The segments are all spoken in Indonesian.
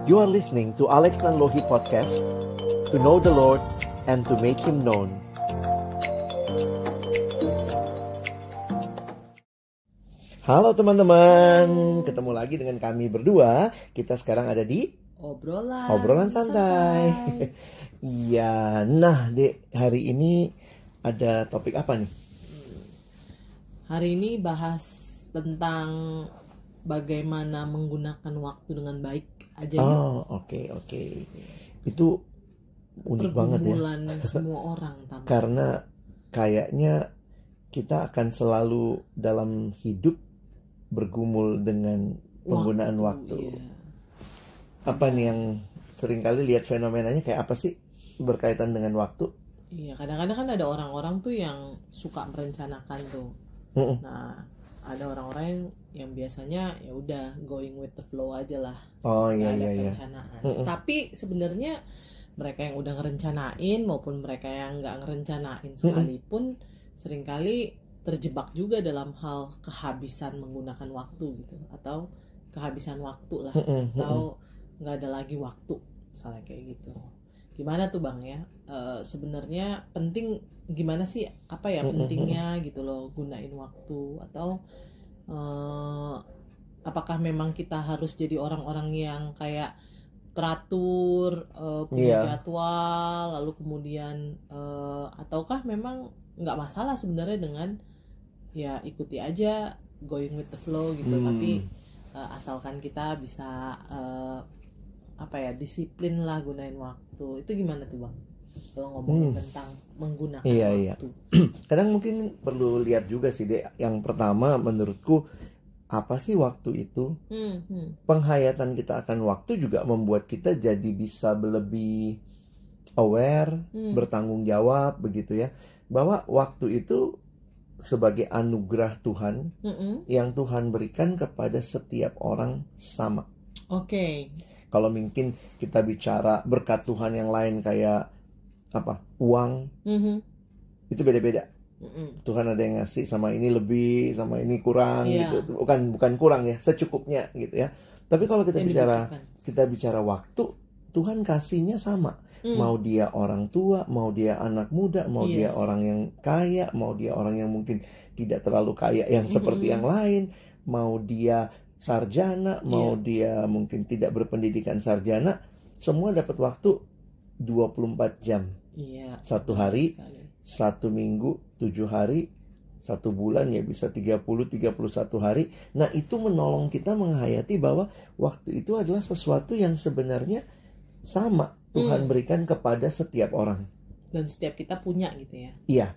You are listening to Alex Nanlohi Podcast, to know the Lord and to make Him known. Halo teman-teman, ketemu lagi dengan kami berdua. Kita sekarang ada di Obrolan Santai. Iya, nah Dek, hari ini ada topik apa nih? Hari ini bahas tentang bagaimana menggunakan waktu dengan baik aja ya. Oh, oke. Itu unik banget ya. Pergumulan semua orang tampaknya. Karena kayaknya kita akan selalu dalam hidup bergumul dengan penggunaan waktu. Iya. Apa nih yang seringkali lihat fenomenanya kayak apa sih berkaitan dengan waktu? Iya, kadang-kadang kan ada orang-orang tuh yang suka merencanakan tuh. Nah, ada orang-orang yang biasanya ya udah going with the flow aja lah. Oh Nggak iya ada iya. perencanaan. Tapi sebenarnya mereka yang udah ngerencanain maupun mereka yang nggak ngerencanain sekalipun seringkali terjebak juga dalam hal kehabisan menggunakan waktu gitu, atau kehabisan waktu lah, atau nggak ada lagi waktu, misalnya kayak gitu. Gimana tuh Bang ya? Sebenarnya penting gimana sih, apa ya pentingnya gitu loh gunain waktu, atau apakah memang kita harus jadi orang-orang yang kayak teratur, punya jadwal, lalu kemudian ataukah memang nggak masalah sebenarnya dengan ya ikuti aja going with the flow gitu, tapi asalkan kita bisa disiplin lah gunain waktu. Itu gimana tuh Bang kalau ngomongin tentang menggunakan waktu? Kadang mungkin perlu lihat juga sih Dek. Yang pertama menurutku, apa sih waktu itu? Penghayatan kita akan waktu juga membuat kita jadi bisa lebih aware, bertanggung jawab begitu ya, bahwa waktu itu sebagai anugerah Tuhan yang Tuhan berikan kepada setiap orang sama. Oke. Kalau mungkin kita bicara berkat Tuhan yang lain kayak apa, uang, itu beda-beda. Tuhan ada yang ngasih, sama ini lebih, sama ini kurang gitu. Bukan kurang ya, secukupnya gitu ya. Tapi kalau kita bicara waktu, Tuhan kasihnya sama. Mau dia orang tua, mau dia anak muda, mau dia orang yang kaya, mau dia orang yang mungkin tidak terlalu kaya yang seperti yang lain, mau dia sarjana, mau dia mungkin tidak berpendidikan sarjana, semua dapat waktu 24 jam. Satu hari, satu minggu, 7 hari, satu bulan ya bisa 31 hari. Nah, itu menolong kita menghayati bahwa waktu itu adalah sesuatu yang sebenarnya sama Tuhan berikan kepada setiap orang. Dan setiap kita punya gitu ya. Iya.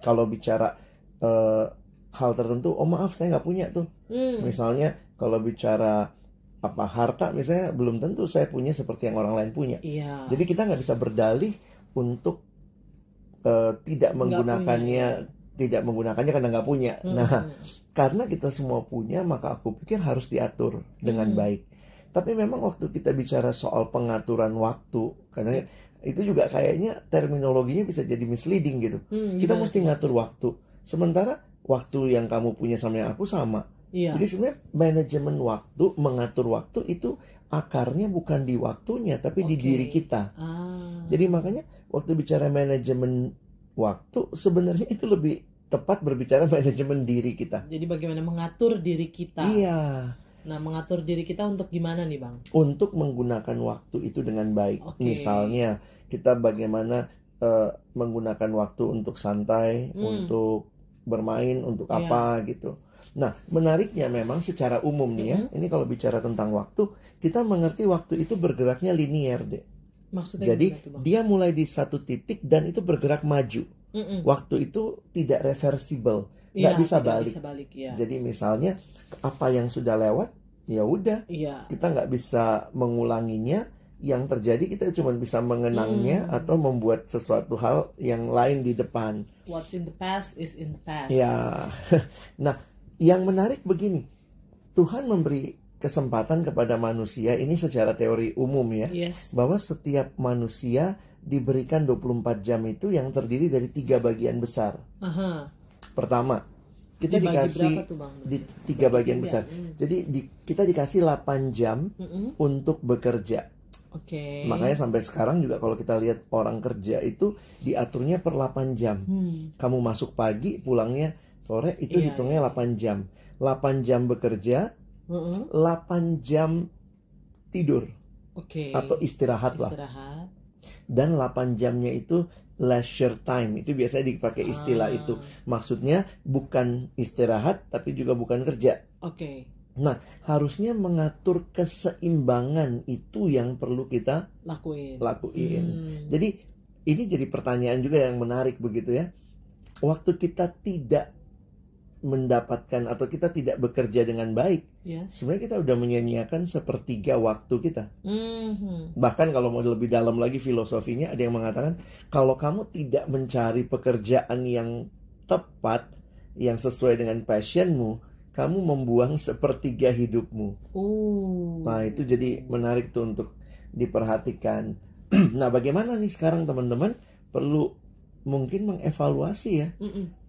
Kalau bicara hal tertentu, oh maaf saya nggak punya tuh. Misalnya kalau bicara apa harta misalnya, belum tentu saya punya seperti yang orang lain punya. Jadi kita nggak bisa berdalih untuk tidak menggunakannya karena nggak punya. Nah, karena kita semua punya, maka aku pikir harus diatur dengan baik. Tapi memang waktu kita bicara soal pengaturan waktu, karena itu juga kayaknya terminologinya bisa jadi misleading gitu. Kita mesti ngatur waktu, sementara waktu yang kamu punya sama yang aku sama. Jadi sebenarnya manajemen waktu, mengatur waktu itu akarnya bukan di waktunya, tapi di diri kita. Jadi makanya waktu bicara manajemen waktu, sebenarnya itu lebih tepat berbicara manajemen diri kita. Jadi bagaimana mengatur diri kita. Iya. Nah, mengatur diri kita untuk gimana nih Bang? Untuk menggunakan waktu itu dengan baik. Misalnya kita bagaimana menggunakan waktu untuk santai, untuk bermain, untuk apa gitu. Nah, menariknya memang secara umum nih ya, ini kalau bicara tentang waktu, kita mengerti waktu itu bergeraknya linier deh. Maksudnya jadi tuh, Bang? Dia mulai di satu titik dan itu bergerak maju. Waktu itu tidak reversible, nggak bisa balik. Jadi misalnya apa yang sudah lewat, ya udah, kita nggak bisa mengulanginya. Yang terjadi kita cuma bisa mengenangnya atau membuat sesuatu hal yang lain di depan. What's in the past is in the past. Ya, nah, yang menarik begini, Tuhan memberi kesempatan kepada manusia ini secara teori umum ya, bahwa setiap manusia diberikan 24 jam itu yang terdiri dari 3 bagian besar. Pertama, kita Dibagi dikasih berapa tuh, Bang? di 3 bagian Iya. besar. Jadi kita dikasih 8 jam untuk bekerja. Oke. Makanya sampai sekarang juga kalau kita lihat orang kerja itu diaturnya per 8 jam. Kamu masuk pagi, pulangnya sore, itu Iya, hitungnya 8 jam. 8 jam bekerja, 8 jam tidur Oke. atau istirahat lah. Istirahat. Dan 8 jamnya itu leisure time. Itu biasanya dipakai istilah itu. Maksudnya bukan istirahat tapi juga bukan kerja. Oke. Nah, harusnya mengatur keseimbangan itu yang perlu kita lakuin. Jadi ini jadi pertanyaan juga yang menarik begitu ya. Waktu kita tidak mendapatkan atau kita tidak bekerja dengan baik, sebenarnya kita udah menyia-nyiakan sepertiga waktu kita. Bahkan kalau mau lebih dalam lagi filosofinya, ada yang mengatakan kalau kamu tidak mencari pekerjaan yang tepat, yang sesuai dengan passionmu, kamu membuang sepertiga hidupmu. Nah, itu jadi menarik tuh untuk diperhatikan. Nah, bagaimana nih sekarang teman-teman perlu mungkin mengevaluasi ya.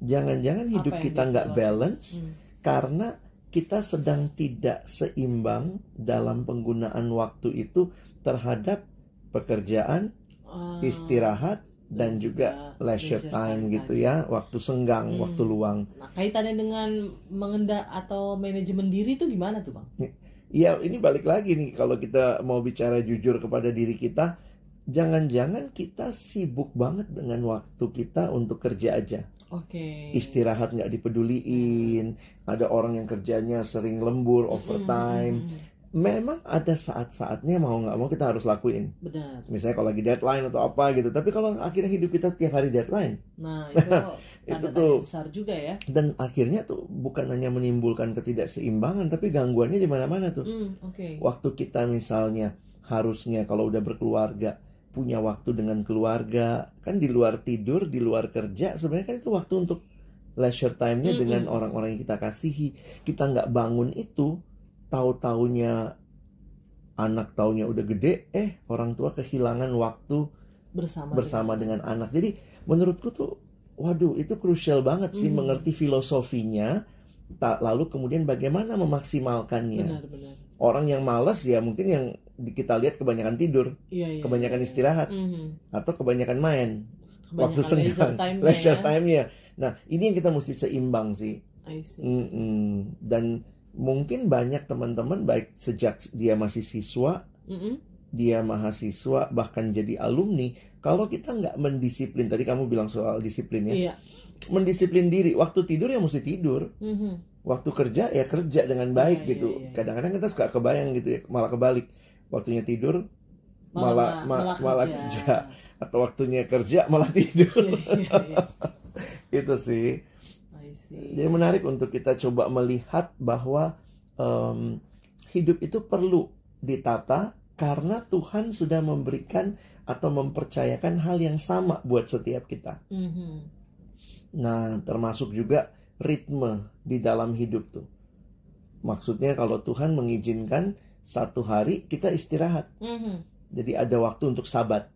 Jangan-jangan hidup kita nggak balance karena kita sedang tidak seimbang dalam penggunaan waktu itu terhadap pekerjaan, istirahat, dan juga leisure time gitu ya, waktu senggang, waktu luang. Nah, kaitannya dengan mengendak atau manajemen diri itu gimana tuh, Bang? Ya, ini balik lagi nih, kalau kita mau bicara jujur kepada diri kita, jangan-jangan kita sibuk banget dengan waktu kita untuk kerja aja. Istirahat nggak dipeduliin, ada orang yang kerjanya sering lembur, overtime. Memang ada saat-saatnya mau nggak mau kita harus lakuin. Benar. Misalnya kalau lagi deadline atau apa gitu. Tapi kalau akhirnya hidup kita tiap hari deadline, nah itu itu tuh besar juga ya. Dan akhirnya tuh bukan hanya menimbulkan ketidakseimbangan, tapi gangguannya di mana-mana tuh. Waktu kita misalnya harusnya kalau udah berkeluarga punya waktu dengan keluarga, kan di luar tidur, di luar kerja, sebenarnya kan itu waktu untuk leisure time-nya dengan orang-orang yang kita kasihi. Kita nggak bangun itu, tahu-taunya anak taunya udah gede, orang tua kehilangan waktu bersama dengan anak. Jadi menurutku tuh, waduh, itu krusial banget sih mengerti filosofinya, lalu kemudian bagaimana memaksimalkannya. Benar. Orang yang malas ya mungkin yang kita lihat kebanyakan tidur, kebanyakan istirahat, atau kebanyakan main, waktu senggang, leisure time-nya. Nah, ini yang kita mesti seimbang sih. Dan mungkin banyak teman-teman baik sejak dia masih siswa, dia mahasiswa, bahkan jadi alumni, kalau kita nggak mendisiplin, tadi kamu bilang soal disiplin ya, mendisiplin diri, waktu tidur ya mesti tidur, waktu kerja ya kerja dengan baik gitu. Kadang-kadang kita suka kebayang gitu ya, malah kebalik, waktunya tidur malah kerja, atau waktunya kerja malah tidur. Itu sih. Jadi menarik untuk kita coba melihat bahwa hidup itu perlu ditata karena Tuhan sudah memberikan atau mempercayakan hal yang sama buat setiap kita. Nah, termasuk juga ritme di dalam hidup tuh. Maksudnya kalau Tuhan mengizinkan satu hari kita istirahat. Jadi ada waktu untuk sabat.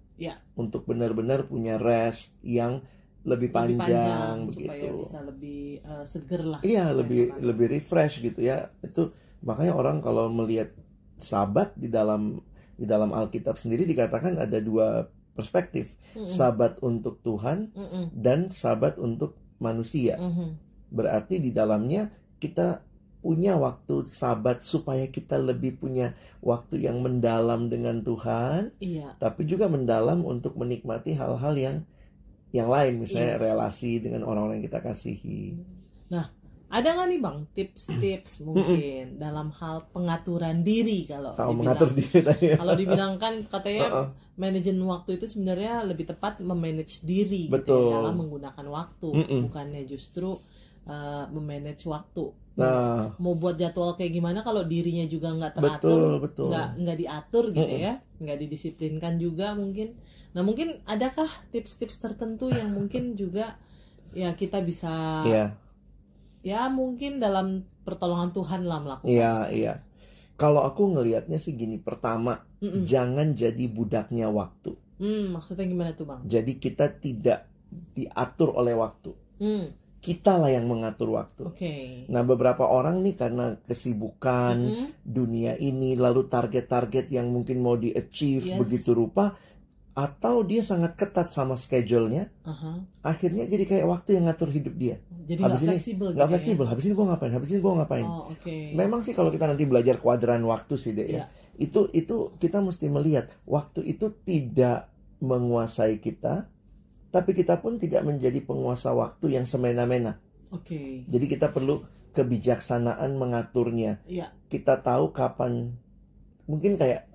Untuk benar-benar punya rest yang lebih panjang begitu, supaya bisa lebih seger lah. Iya, lebih refresh gitu ya. Itu makanya orang kalau melihat sabat di dalam Alkitab sendiri dikatakan ada dua perspektif. Sabat untuk Tuhan dan sabat untuk manusia. Berarti di dalamnya kita punya waktu sabat supaya kita lebih punya waktu yang mendalam dengan Tuhan. Tapi juga mendalam untuk menikmati hal-hal yang lain, misalnya relasi dengan orang-orang yang kita kasihi. Nah, ada nggak nih Bang tips-tips mungkin dalam hal pengaturan diri kalau mengatur diri tadi. Kalau dibilang kan katanya manajemen waktu itu sebenarnya lebih tepat memanage diri gitu ya, dalam menggunakan waktu, bukannya justru memanage waktu. Nah, mau buat jadwal kayak gimana kalau dirinya juga nggak teratur, nggak diatur gitu ya, nggak didisiplinkan juga mungkin. Nah, mungkin adakah tips-tips tertentu yang mungkin juga ya kita bisa ya mungkin dalam pertolongan Tuhan lah melakukan. Iya. Kalau aku ngelihatnya sih gini, pertama, jangan jadi budaknya waktu. Maksudnya gimana tuh Bang? Jadi kita tidak diatur oleh waktu. Kitalah yang mengatur waktu. Nah, beberapa orang nih karena kesibukan dunia ini, lalu target-target yang mungkin mau di-achieve begitu rupa, atau dia sangat ketat sama schedule-nya, akhirnya jadi kayak waktu yang ngatur hidup dia. Jadi nggak fleksibel. Habis ini gue ngapain? Habis ini gue ngapain? Memang sih kalau kita nanti belajar kuadran waktu sih deh ya, itu kita mesti melihat waktu itu tidak menguasai kita, tapi kita pun tidak menjadi penguasa waktu yang semena-mena. Jadi kita perlu kebijaksanaan mengaturnya. Kita tahu kapan, mungkin kayak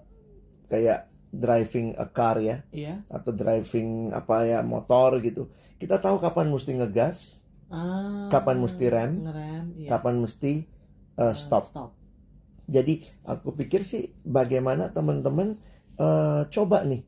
driving a car ya, atau driving motor gitu. Kita tahu kapan mesti ngegas, kapan mesti rem, kapan mesti stop. Jadi aku pikir sih bagaimana teman-teman coba nih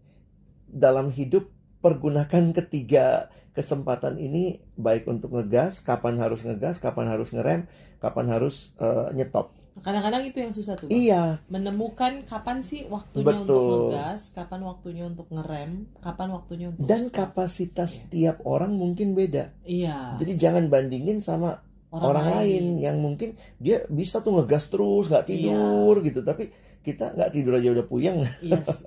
dalam hidup pergunakan ketiga kesempatan ini, baik untuk ngegas, kapan harus ngegas, kapan harus ngerem, kapan harus nyetop. Kadang-kadang itu yang susah tuh, Bang. Iya. Menemukan kapan sih waktunya untuk ngegas, kapan waktunya untuk ngerem, kapan waktunya untuk dan stop. Kapasitas tiap orang mungkin beda. Iya. Jadi jangan bandingin sama orang lain yang mungkin dia bisa tuh ngegas terus, nggak tidur gitu, tapi kita nggak tidur aja udah puyeng.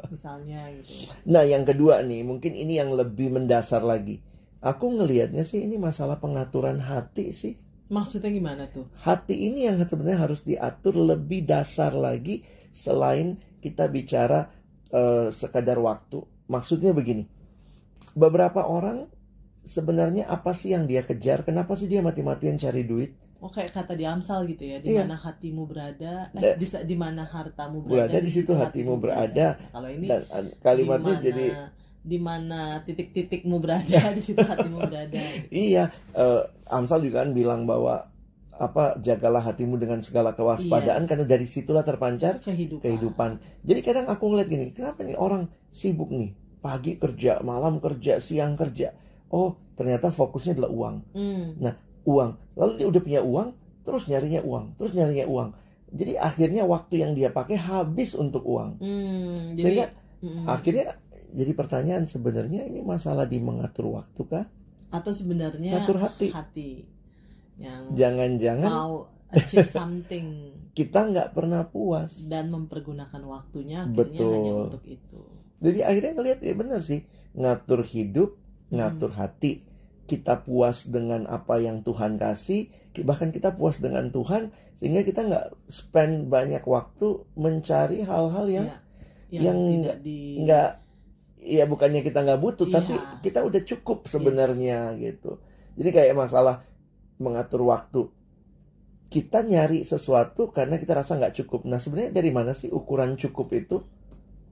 Misalnya gitu. Nah, yang kedua nih, mungkin ini yang lebih mendasar lagi. Aku ngelihatnya sih ini masalah pengaturan hati sih. Maksudnya gimana tuh? Hati ini yang sebenarnya harus diatur lebih dasar lagi selain kita bicara sekadar waktu. Maksudnya begini. Beberapa orang sebenarnya apa sih yang dia kejar? Kenapa sih dia mati-matian cari duit? Kayak kata di Amsal gitu ya, di mana hatimu berada, di mana hartamu berada, di situ hatimu berada. Nah, kalau ini dan kalimatnya jadi di mana titik-titikmu berada, di situ hatimu berada. Iya, Amsal juga kan bilang bahwa jagalah hatimu dengan segala kewaspadaan, karena dari situlah terpancar kehidupan. Jadi kadang aku ngeliat gini, kenapa nih orang sibuk nih, pagi kerja, malam kerja, siang kerja. Oh, ternyata fokusnya adalah uang. Nah, uang. Lalu dia udah punya uang, terus nyarinya uang. Jadi akhirnya waktu yang dia pakai habis untuk uang. Sehingga akhirnya jadi pertanyaan, sebenarnya ini masalah di mengatur waktu kah? Atau sebenarnya ngatur hati yang jangan-jangan mau achieve something. Kita nggak pernah puas. Dan mempergunakan waktunya akhirnya hanya untuk itu. Jadi akhirnya ngelihat ya benar sih, ngatur hidup, ngatur hati. Kita puas dengan apa yang Tuhan kasih, bahkan kita puas dengan Tuhan, sehingga kita nggak spend banyak waktu mencari hal-hal yang nggak, ya bukannya kita nggak butuh, tapi kita udah cukup sebenarnya gitu. Jadi kayak masalah mengatur waktu, kita nyari sesuatu karena kita rasa nggak cukup. Nah, sebenarnya dari mana sih ukuran cukup itu?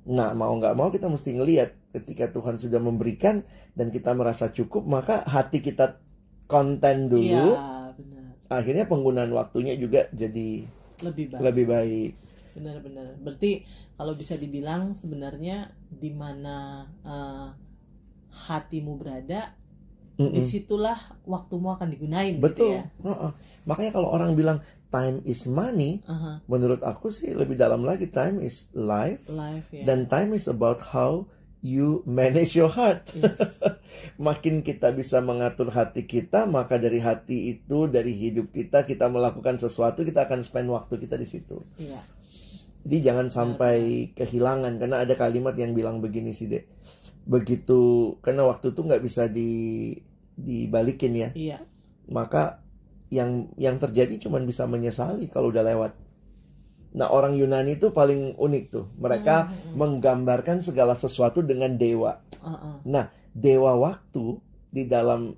Nah, mau nggak mau kita mesti ngelihat ketika Tuhan sudah memberikan dan kita merasa cukup, maka hati kita konten dulu. Benar. Akhirnya penggunaan waktunya juga jadi lebih baik. Benar-benar. Berarti kalau bisa dibilang sebenarnya di mana hatimu berada, disitulah waktumu akan digunain. Betul. Gitu ya? Makanya kalau orang bilang time is money, menurut aku sih lebih dalam lagi, time is life dan time is about how you manage your heart. Makin kita bisa mengatur hati kita, maka dari hati itu, dari hidup kita melakukan sesuatu, kita akan spend waktu kita di situ. Jadi jangan sampai kehilangan, karena ada kalimat yang bilang begini sih Dek, begitu, karena waktu itu nggak bisa dibalikin ya. Maka yang terjadi cuma bisa menyesali kalau udah lewat. Nah, orang Yunani itu paling unik tuh. Mereka menggambarkan segala sesuatu dengan dewa. Nah, dewa waktu di dalam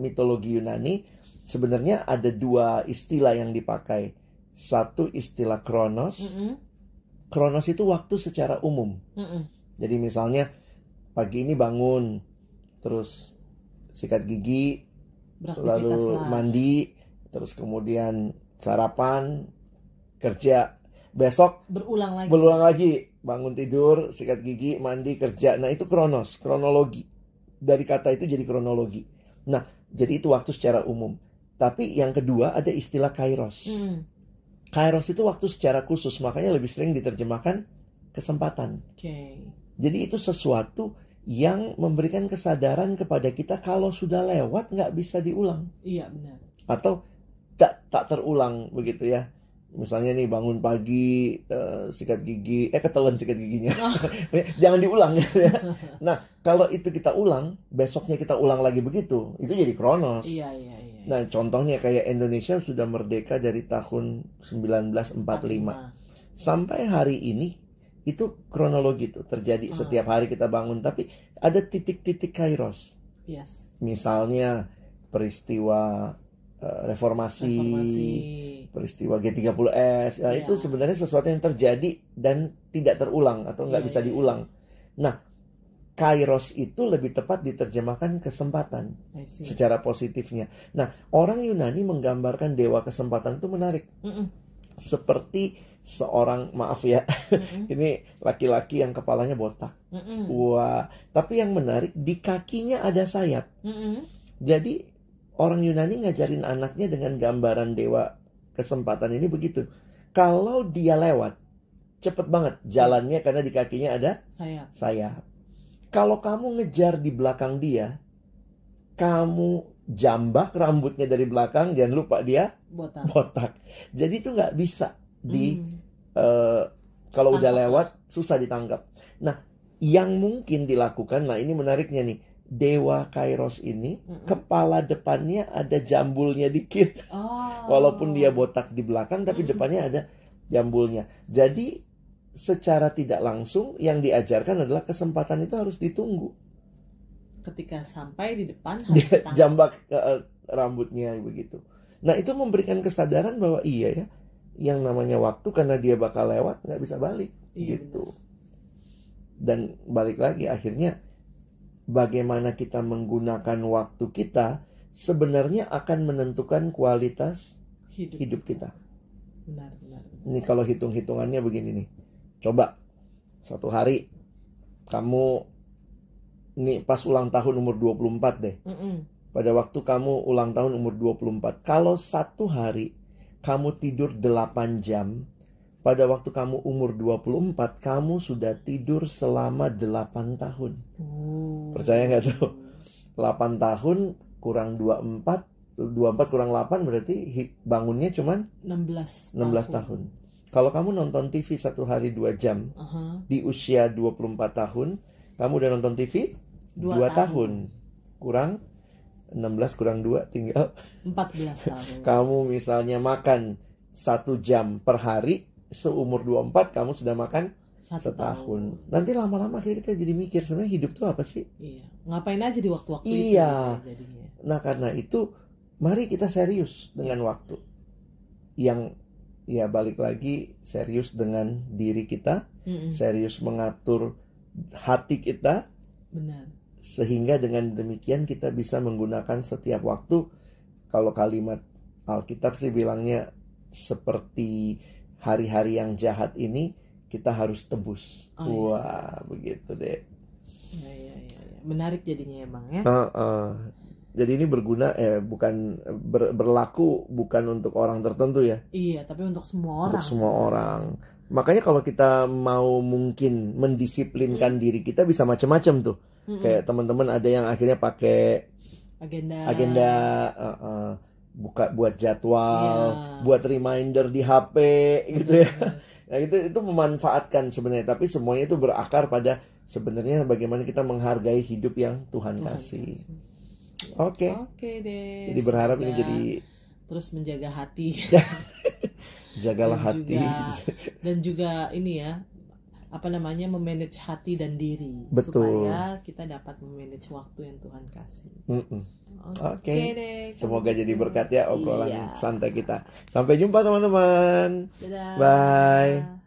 mitologi Yunani sebenarnya ada dua istilah yang dipakai. Satu istilah kronos. Kronos itu waktu secara umum. Jadi misalnya pagi ini bangun, terus sikat gigi, lalu mandi, terus kemudian sarapan, kerja. Besok berulang lagi, bangun tidur, sikat gigi, mandi, kerja. Nah, itu kronologi. Dari kata itu jadi kronologi. Nah, jadi itu waktu secara umum. Tapi yang kedua ada istilah kairos. Kairos itu waktu secara khusus, makanya lebih sering diterjemahkan kesempatan. Jadi itu sesuatu yang memberikan kesadaran kepada kita kalau sudah lewat nggak bisa diulang. Iya, benar. Atau tak terulang begitu ya. Misalnya nih bangun pagi, sikat gigi, ketelan sikat giginya. Jangan diulang ya. Nah, kalau itu kita ulang, besoknya kita ulang lagi begitu, itu jadi kronos. Iya. Nah, contohnya kayak Indonesia sudah merdeka dari tahun 1945. Sampai hari ini, itu kronologi tuh terjadi setiap hari kita bangun. Tapi ada titik-titik kairos. Yes. Misalnya peristiwa reformasi, peristiwa G30S, itu sebenarnya sesuatu yang terjadi dan tidak terulang atau nggak bisa diulang. Nah, kairos itu lebih tepat diterjemahkan kesempatan secara positifnya. Nah, orang Yunani menggambarkan dewa kesempatan itu menarik. Seperti seorang, maaf ya, ini laki-laki yang kepalanya botak. Wah, tapi yang menarik di kakinya ada sayap. Jadi orang Yunani ngajarin anaknya dengan gambaran dewa kesempatan ini begitu. Kalau dia lewat, cepet banget jalannya karena di kakinya ada sayap. Kalau kamu ngejar di belakang dia, kamu jambak rambutnya dari belakang, jangan lupa dia botak. Jadi itu nggak bisa kalau udah lewat susah ditangkap. Nah, yang mungkin dilakukan, nah ini menariknya nih. Dewa Kairos ini kepala depannya ada jambulnya dikit. Walaupun dia botak di belakang tapi depannya ada jambulnya. Jadi secara tidak langsung yang diajarkan adalah kesempatan itu harus ditunggu. Ketika sampai di depan harus jambak rambutnya begitu. Nah, itu memberikan kesadaran bahwa iya ya, yang namanya waktu karena dia bakal lewat nggak bisa balik gitu. Dan balik lagi akhirnya bagaimana kita menggunakan waktu kita sebenarnya akan menentukan kualitas hidup kita. Benar. Ini kalau hitung-hitungannya begini nih. Coba satu hari kamu nih pas ulang tahun umur 24 deh. Pada waktu kamu ulang tahun umur 24, kalau satu hari kamu tidur 8 jam, pada waktu kamu umur 24, kamu sudah tidur selama 8 tahun. Percaya nggak tuh? 8 tahun kurang 24 kurang 8 berarti bangunnya cuman 16 tahun. Kalau kamu nonton TV satu hari 2 jam, di usia 24 tahun, kamu udah nonton TV 2 tahun. Kurang 16 kurang 2 tinggal 14 tahun. Kamu misalnya makan 1 jam per hari, seumur 24 kamu sudah makan 1 tahun. Nanti lama-lama kita jadi mikir sebenarnya hidup tuh apa sih? Iya. Ngapain aja di waktu-waktu itu? Iya. Nah, karena itu mari kita serius dengan waktu. Yang ya balik lagi serius dengan diri kita, serius mengatur hati kita. Benar. Sehingga dengan demikian kita bisa menggunakan setiap waktu. Kalau kalimat Alkitab sih bilangnya seperti hari-hari yang jahat ini kita harus tebus. Wah, begitu deh. Ya. Menarik jadinya emang ya. Jadi ini berguna bukan berlaku bukan untuk orang tertentu ya. Iya, tapi untuk semua orang. Untuk semua orang. Makanya kalau kita mau mungkin mendisiplinkan diri kita bisa macam-macam tuh. Kayak teman-teman ada yang akhirnya pakai agenda buat jadwal, buat reminder di HP gitu ya. Nah, itu memanfaatkan sebenarnya, tapi semuanya itu berakar pada sebenarnya bagaimana kita menghargai hidup yang Tuhan kasih. Oke deh. Jadi berharap ini jadi terus menjaga hati. Jagalah hati. Dan juga ini ya, memanage hati dan diri. Betul. Supaya kita dapat memanage waktu yang Tuhan kasih. Oke. Semoga jadi berkat ya obrolan santai kita. Sampai jumpa teman-teman. Dadah. Bye.